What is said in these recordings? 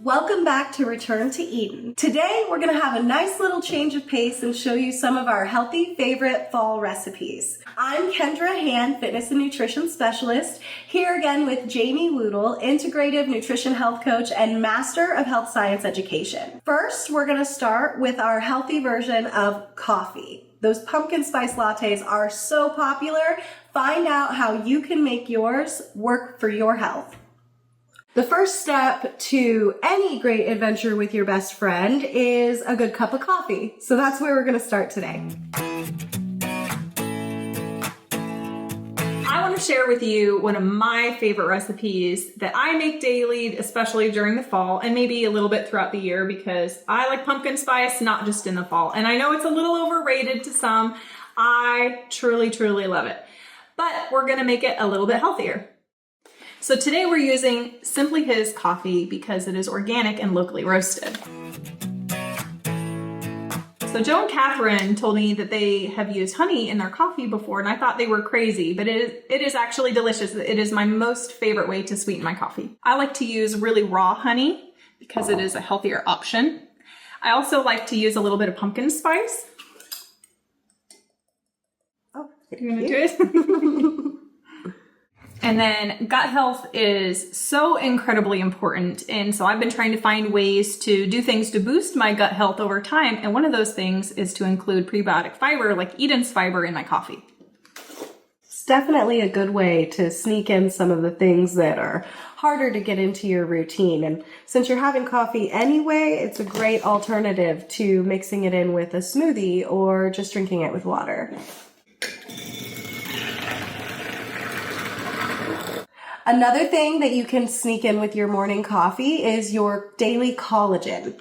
Welcome back to Return to Eden. Today we're going to have a nice little change of pace and show you some of our healthy favorite fall recipes. I'm Kendra Hand, fitness and nutrition specialist, here again with Jamie Woodle, integrative nutrition health coach and master of health science education. First, we're going to start with our healthy version of coffee. Those pumpkin spice lattes are so popular. Find out how you can make yours work for your health. The first step to any great adventure with your best friend is a good cup of coffee. So that's where we're going to start today. I want to share with you one of my favorite recipes that I make daily, especially during the fall and maybe a little bit throughout the year because I like pumpkin spice, not just in the fall. And I know it's a little overrated to some. I truly, truly love it. But we're going to make it a little bit healthier. So today we're using Simply His coffee because it is organic and locally roasted. So Joe and Catherine told me that they have used honey in their coffee before, and I thought they were crazy, but it is actually delicious. It is my most favorite way to sweeten my coffee. I like to use really raw honey because it is a healthier option. I also like to use a little bit of pumpkin spice. Oh, you're gonna do it? And then gut health is so incredibly important. And so I've been trying to find ways to do things to boost my gut health over time. And one of those things is to include prebiotic fiber like Edens fiber in my coffee. It's definitely a good way to sneak in some of the things that are harder to get into your routine. And since you're having coffee anyway, it's a great alternative to mixing it in with a smoothie or just drinking it with water. Another thing that you can sneak in with your morning coffee is your daily collagen.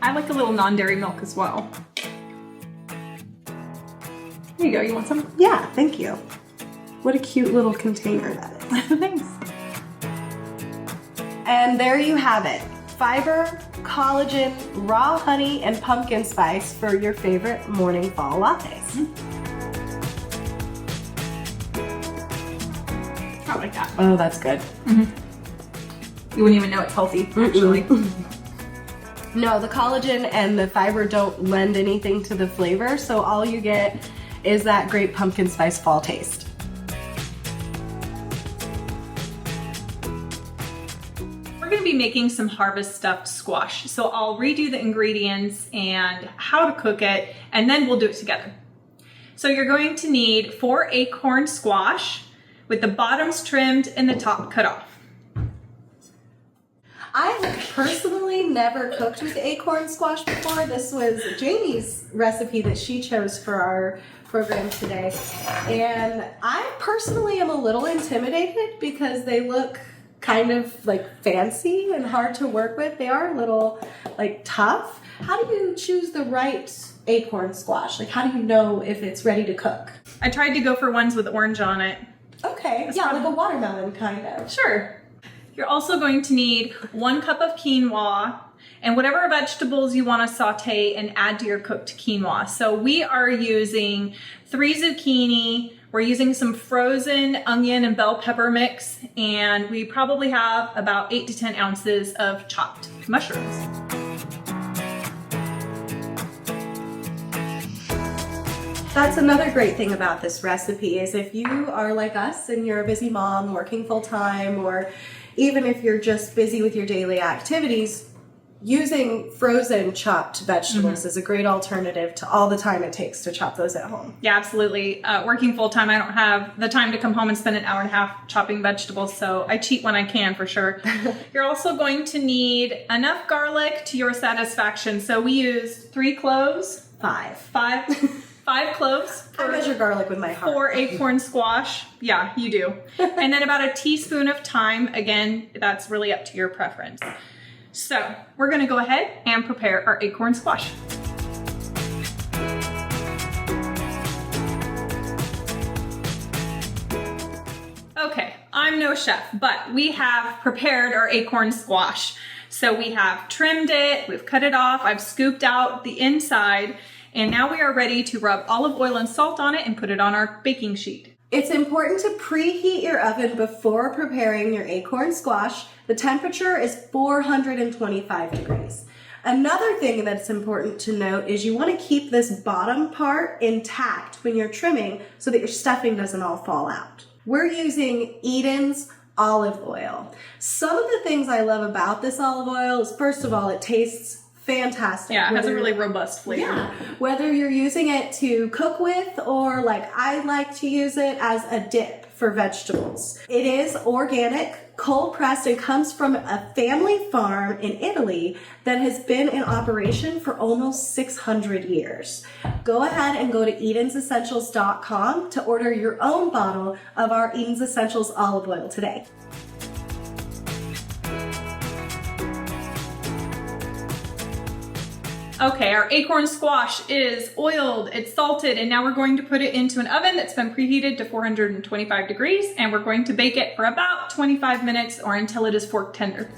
I like a little non-dairy milk as well. There you go, you want some? Yeah, thank you. What a cute little container that is. Thanks. And there you have it. Fiber, collagen, raw honey, and pumpkin spice for your favorite morning fall lattes. Not like that. Oh, that's good. Mm-hmm. You wouldn't even know it's healthy, actually. No, the collagen and the fiber don't lend anything to the flavor, so all you get is that great pumpkin spice fall taste. We're going to be making some harvest stuffed squash. So I'll read you the ingredients and how to cook it, and then we'll do it together. So you're going to need 4 acorn squash with the bottoms trimmed and the top cut off. I've personally never cooked with acorn squash before. This was Jamie's recipe that she chose for our program today. And I personally am a little intimidated because they look kind of like fancy and hard to work with. They are a little like tough. How do you choose the right acorn squash? Like how do you know if it's ready to cook? I tried to go for ones with orange on it. Okay, yeah, like a watermelon kind of. Sure. You're also going to need 1 cup of quinoa and whatever vegetables you want to saute and add to your cooked quinoa. So we are using 3 zucchini. We're using some frozen onion and bell pepper mix, and we probably have about 8 to 10 ounces of chopped mushrooms. That's another great thing about this recipe is if you are like us and you're a busy mom working full time, or even if you're just busy with your daily activities, using frozen chopped vegetables is a great alternative to all the time it takes to chop those at home. Yeah, absolutely. Working full time, I don't have the time to come home and spend an hour and a half chopping vegetables, so I cheat when I can for sure. You're also going to need enough garlic to your satisfaction. So we used 3 cloves. 5 cloves. I measure garlic with my heart. 4 acorn squash. Yeah, you do. And then about a teaspoon of thyme. Again, that's really up to your preference. So we're going to go ahead and prepare our acorn squash. Okay, I'm no chef, but we have prepared our acorn squash. So we have trimmed it, we've cut it off, I've scooped out the inside, and now we are ready to rub olive oil and salt on it and put it on our baking sheet. It's important to preheat your oven before preparing your acorn squash. The temperature is 425 degrees. Another thing that's important to note is you want to keep this bottom part intact when you're trimming so that your stuffing doesn't all fall out. We're using Edens olive oil. Some of the things I love about this olive oil is, first of all, it tastes fantastic. Yeah, it has a really robust flavor. Yeah, whether you're using it to cook with or like I like to use it as a dip for vegetables. It is organic, cold pressed, and comes from a family farm in Italy that has been in operation for almost 600 years. Go ahead and go to edensessentials.com to order your own bottle of our Edens Essentials olive oil today. Okay, our acorn squash is oiled, it's salted, and now we're going to put it into an oven that's been preheated to 425 degrees, and we're going to bake it for about 25 minutes or until it is fork tender.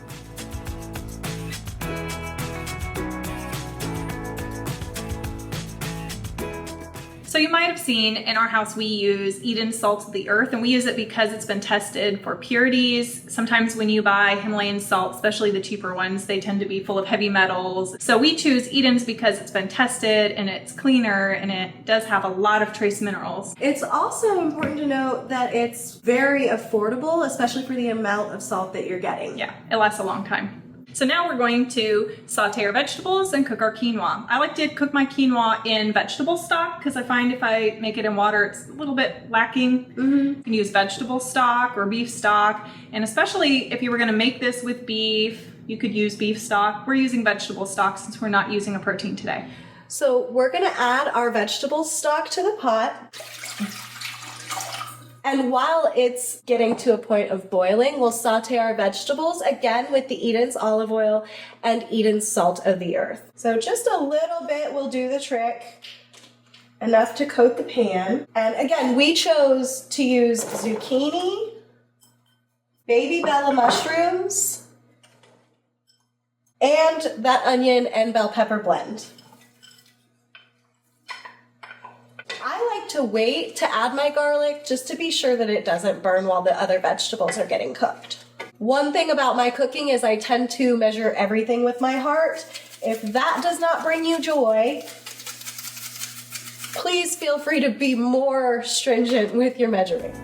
So you might have seen in our house we use Edens salt of the earth, and we use it because it's been tested for purities. Sometimes when you buy Himalayan salt, especially the cheaper ones, they tend to be full of heavy metals. So we choose Edens because it's been tested and it's cleaner and it does have a lot of trace minerals. It's also important to note that it's very affordable, especially for the amount of salt that you're getting. Yeah, it lasts a long time. So now we're going to saute our vegetables and cook our quinoa. I like to cook my quinoa in vegetable stock because I find if I make it in water, it's a little bit lacking. You can use vegetable stock or beef stock. And especially if you were gonna make this with beef, you could use beef stock. We're using vegetable stock since we're not using a protein today. So we're gonna add our vegetable stock to the pot. And while it's getting to a point of boiling, we'll saute our vegetables again with the Edens olive oil and Edens salt of the earth. So just a little bit will do the trick, enough to coat the pan. And again, we chose to use zucchini, baby bella mushrooms, and that onion and bell pepper blend. I like to wait to add my garlic just to be sure that it doesn't burn while the other vegetables are getting cooked. One thing about my cooking is I tend to measure everything with my heart. If that does not bring you joy, please feel free to be more stringent with your measuring.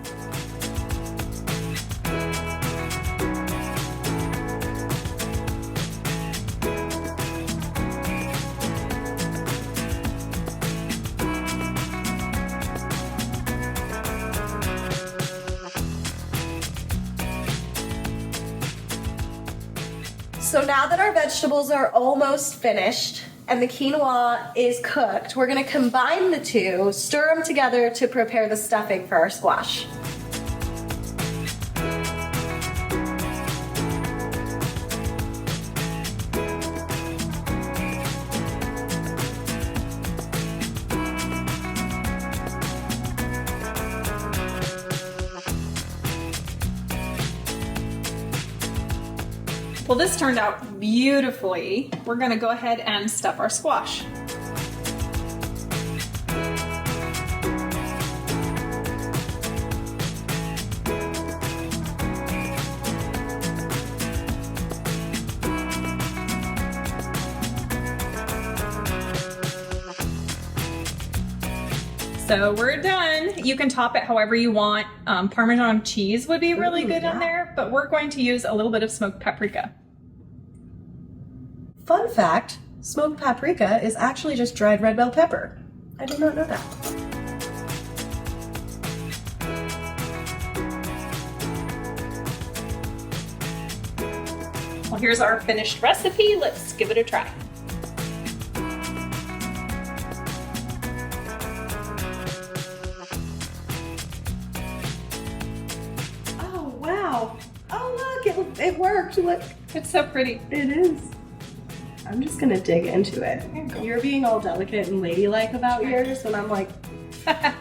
So now that our vegetables are almost finished and the quinoa is cooked, we're going to combine the two, stir them together to prepare the stuffing for our squash. Well, this turned out beautifully. We're gonna go ahead and stuff our squash. So we're done. You can top it however you want. Parmesan cheese would be really good on there, but we're going to use a little bit of smoked paprika. Fun fact, smoked paprika is actually just dried red bell pepper. I did not know that. Well, here's our finished recipe. Let's give it a try. Oh, wow. Oh, look, it worked. Look. It's so pretty. It is. I'm just gonna dig into it. You're being all delicate and ladylike about yours, and I'm like, I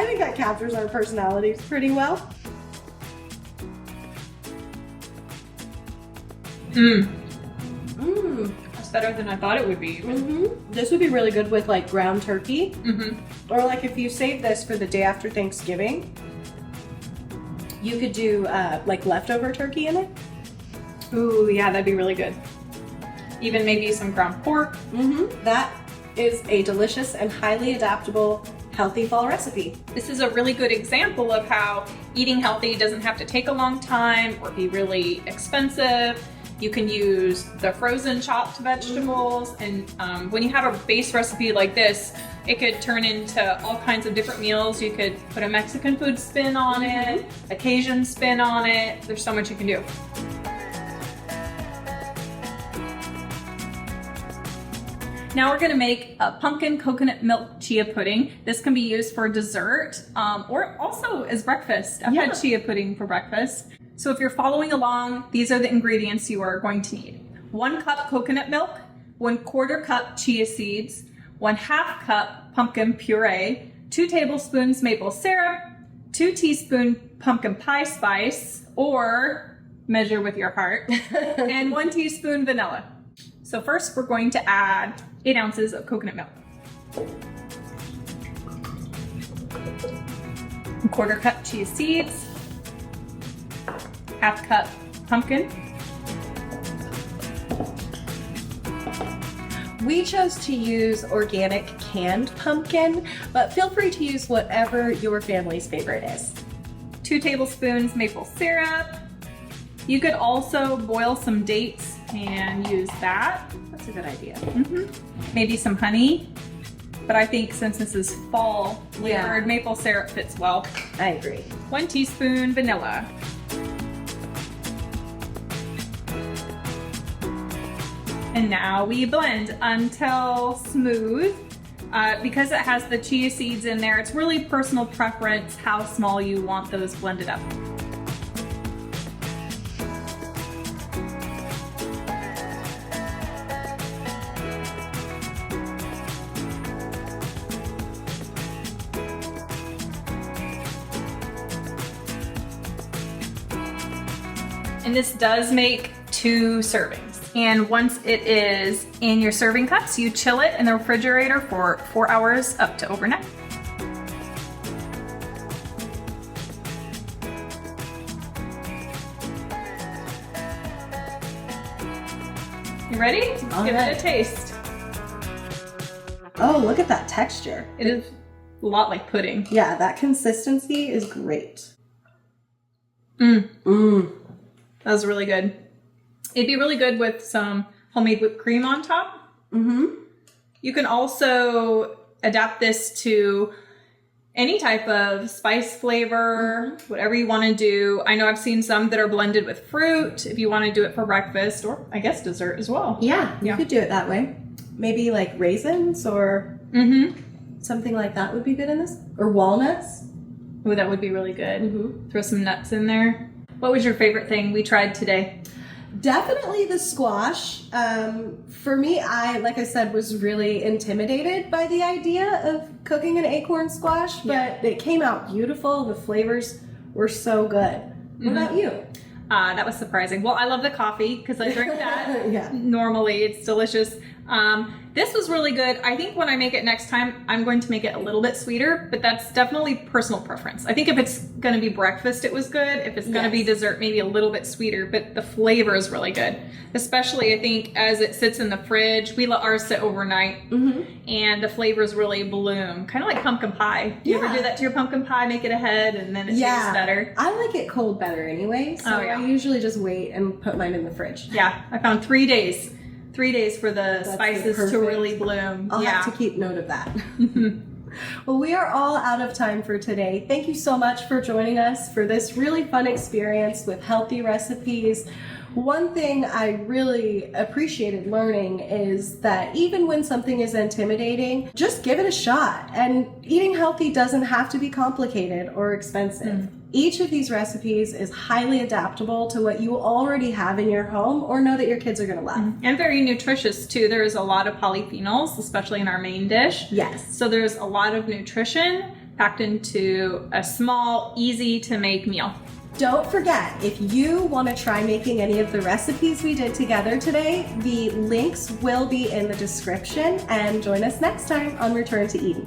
think that captures our personalities pretty well. much better than I thought it would be. This would be really good with like ground turkey. Mm-hmm. Or like if you save this for the day after Thanksgiving, you could do like leftover turkey in it. Ooh, yeah, that'd be really good. Even maybe some ground pork. That is a delicious and highly adaptable healthy fall recipe. This is a really good example of how eating healthy doesn't have to take a long time or be really expensive. You can use the frozen chopped vegetables, and when you have a base recipe like this, it could turn into all kinds of different meals. You could put a Mexican food spin on it, a Cajun spin on it. There's so much you can do. Now we're gonna make a pumpkin coconut milk chia pudding. This can be used for dessert or also as breakfast. I've had chia pudding for breakfast. So if you're following along, these are the ingredients you are going to need. 1 cup coconut milk, 1/4 cup chia seeds, 1/2 cup pumpkin puree, 2 tablespoons maple syrup, 2 teaspoons pumpkin pie spice, or measure with your heart, and 1 teaspoon vanilla. So first we're going to add 8 ounces of coconut milk. 1/4 cup chia seeds, 1/2 cup pumpkin. We chose to use organic canned pumpkin, but feel free to use whatever your family's favorite is. 2 tablespoons maple syrup. You could also boil some dates and use that. That's a good idea. Maybe some honey, but I think since this is fall flavored, maple syrup fits well. I agree. 1 teaspoon vanilla. And now we blend until smooth. Because it has the chia seeds in there, it's really personal preference how small you want those blended up. And this does make 2 servings. And once it is in your serving cups, you chill it in the refrigerator for 4 hours up to overnight. You ready? All Give right. it a taste. Oh, look at that texture. It is a lot like pudding. Yeah, that consistency is great. That was really good. It'd be really good with some homemade whipped cream on top. You can also adapt this to any type of spice flavor, whatever you want to do. I know I've seen some that are blended with fruit if you want to do it for breakfast, or I guess dessert as well. Yeah, you could do it that way. Maybe like raisins or something like that would be good in this. Or walnuts. Oh, that would be really good. Throw some nuts in there. What was your favorite thing we tried today? Definitely the squash. For me, like I said, was really intimidated by the idea of cooking an acorn squash, but it came out beautiful. The flavors were so good. What about you? That was surprising. Well, I love the coffee because I drink that. Normally, it's delicious. This was really good. I think when I make it next time, I'm going to make it a little bit sweeter, but that's definitely personal preference. I think if it's going to be breakfast, it was good. If it's going to be dessert, maybe a little bit sweeter, but the flavor is really good. Especially, I think, as it sits in the fridge. We let ours sit overnight, and the flavors really bloom. Kind of like pumpkin pie. You ever do that to your pumpkin pie? Make it ahead, and then it tastes better. I like it cold better anyway, so I usually just wait and put mine in the fridge. Yeah, I found 3 days. 3 days for the spices to really bloom. I'll have to keep note of that. Well, we are all out of time for today. Thank you so much for joining us for this really fun experience with healthy recipes. One thing I really appreciated learning is that even when something is intimidating, just give it a shot. And eating healthy doesn't have to be complicated or expensive. Each of these recipes is highly adaptable to what you already have in your home or know that your kids are going to love. And very nutritious too. There's a lot of polyphenols, especially in our main dish. Yes. So there's a lot of nutrition packed into a small, easy to make meal. Don't forget, if you want to try making any of the recipes we did together today, the links will be in the description, and join us next time on Return to Eden.